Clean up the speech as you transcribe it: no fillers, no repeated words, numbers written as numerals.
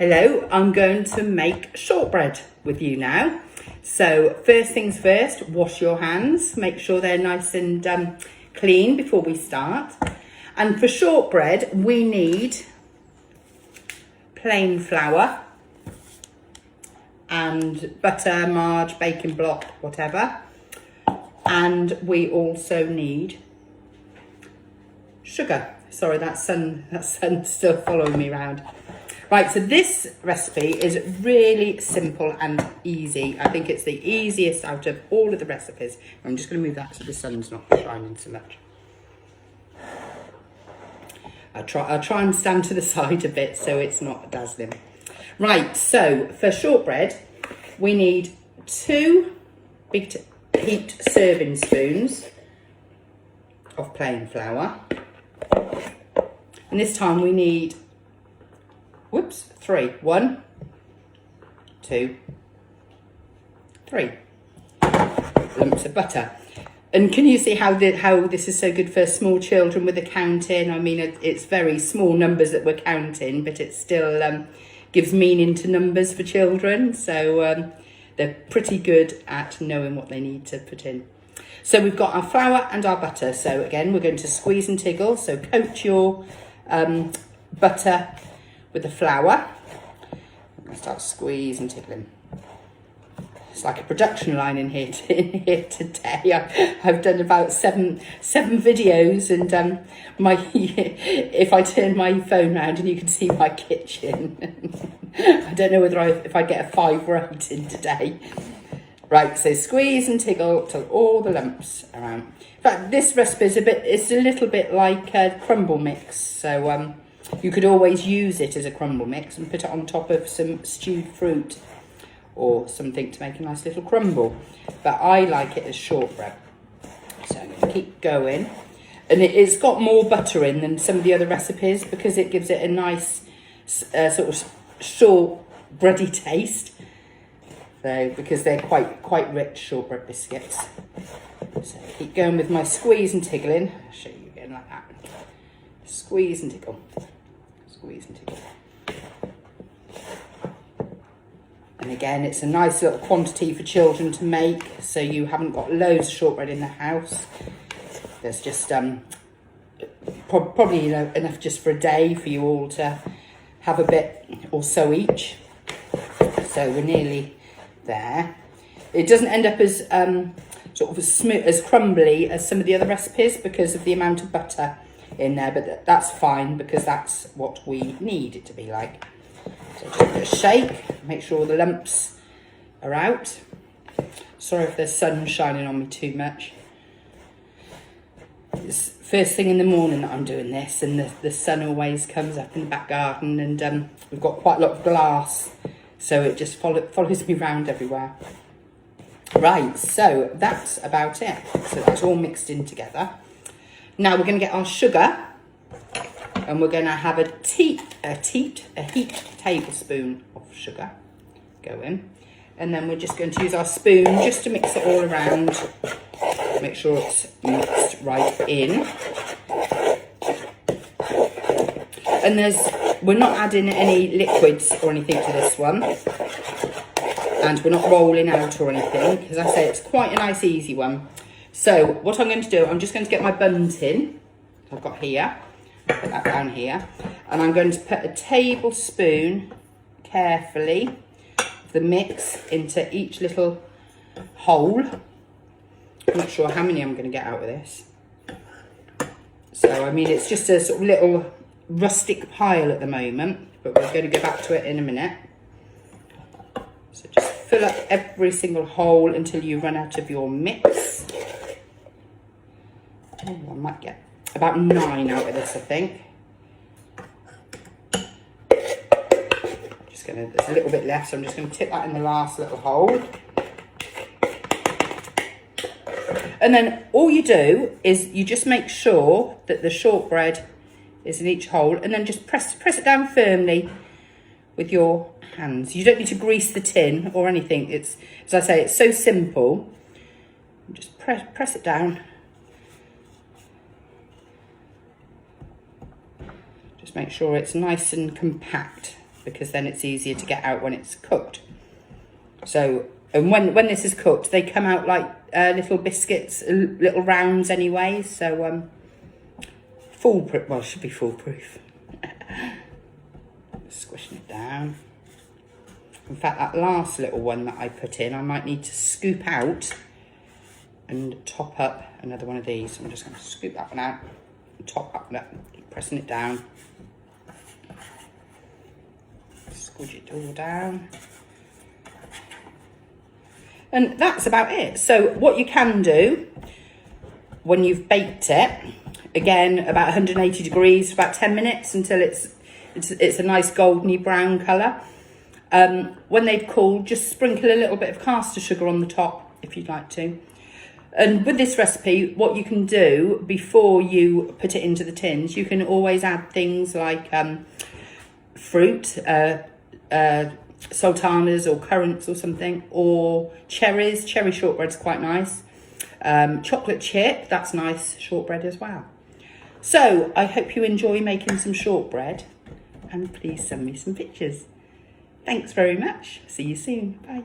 Hello, I'm going to make shortbread with you now. So first things first, wash your hands. Make sure they're nice and clean before we start. And for shortbread, we need plain flour and butter, margarine, baking block, whatever. And we also need sugar. Sorry, that sun's still following me around. Right, so this recipe is really simple and easy. I think it's the easiest out of all of the recipes. I'm just going to move that so the sun's not shining so much. I'll try and stand to the side a bit so it's not dazzling. Right, so for shortbread, we need 2 big heaped serving spoons of plain flour. And this time we need 3. 1, 2, 3 lumps of butter. And can you see how this is so good for small children with the counting? I mean, it's very small numbers that we're counting, but it still gives meaning to numbers for children. So they're pretty good at knowing what they need to put in. So we've got our flour and our butter. So again, we're going to squeeze and tiggle. So coat your butter with the flour. I'm going to start squeezing and tickling. It's like a production line in here today. I've done about seven videos, and if I turn my phone around and you can see my kitchen, I don't know if I get a 5 right in today. Right, so squeeze and tiggle till all the lumps around. In fact, this recipe is it's a little bit like a crumble mix. So you could always use it as a crumble mix and put it on top of some stewed fruit or something to make a nice little crumble. But I like it as shortbread. So I'm going to keep going. And it's got more butter in than some of the other recipes because it gives it a nice sort of shortbready taste. So, because they're quite rich shortbread biscuits. So keep going with my squeeze and tiggling. I'll show you again like that. Squeeze and tickle. Squeeze and tickle. And again, it's a nice little quantity for children to make, so you haven't got loads of shortbread in the house. There's just probably enough just for a day for you all to have a bit or so each. So we're nearly there. It doesn't end up as sort of as smooth, as crumbly as some of the other recipes because of the amount of butter in there, but that's fine because that's what we need it to be like. So just give it a shake, make sure all the lumps are out. Sorry if there's sun shining on me too much. It's first thing in the morning that I'm doing this, and the sun always comes up in the back garden, and we've got quite a lot of glass, so it just follows me round everywhere. Right, so that's about it. So that's all mixed in together. Now we're going to get our sugar, and we're going to have a heaped tablespoon of sugar go in, and then we're just going to use our spoon just to mix it all around, make sure it's mixed right in. And we're not adding any liquids or anything to this one, and we're not rolling out or anything, because I say it's quite a nice easy one. So what I'm going to do, I'm just going to get my bun tin I've got here, put that down here, and I'm going to put a tablespoon carefully of the mix into each little hole. I'm not sure how many I'm going to get out of this. So I mean, it's just a sort of little rustic pile at the moment, but we're going to go back to it in a minute. So just fill up every single hole until you run out of your mix. Oh, I might get about 9 out of this, I think. There's a little bit left, so I'm just going to tip that in the last little hole. And then all you do is you just make sure that the shortbread is in each hole, and then just press it down firmly with your hands. You don't need to grease the tin or anything. It's, as I say, it's so simple. Just press it down. Just make sure it's nice and compact. because then it's easier to get out when it's cooked. So, and when this is cooked, they come out like little biscuits, little rounds anyway. So foolproof, well, it should be foolproof. Squishing it down. In fact, that last little one that I put in, I might need to scoop out and top up another one of these. So I'm just going to scoop that one out and top up that, keep pressing it down. Squidge it all down. And that's about it. So what you can do when you've baked it, again, about 180 degrees for about 10 minutes until it's a nice goldeny brown colour. When they've cooled, just sprinkle a little bit of caster sugar on the top if you'd like to. And with this recipe, what you can do before you put it into the tins, you can always add things like fruit, sultanas or currants or something, or cherries. Cherry shortbread's quite nice. Chocolate chip, that's nice shortbread as well. So I hope you enjoy making some shortbread, and please send me some pictures. Thanks very much. See you soon. Bye.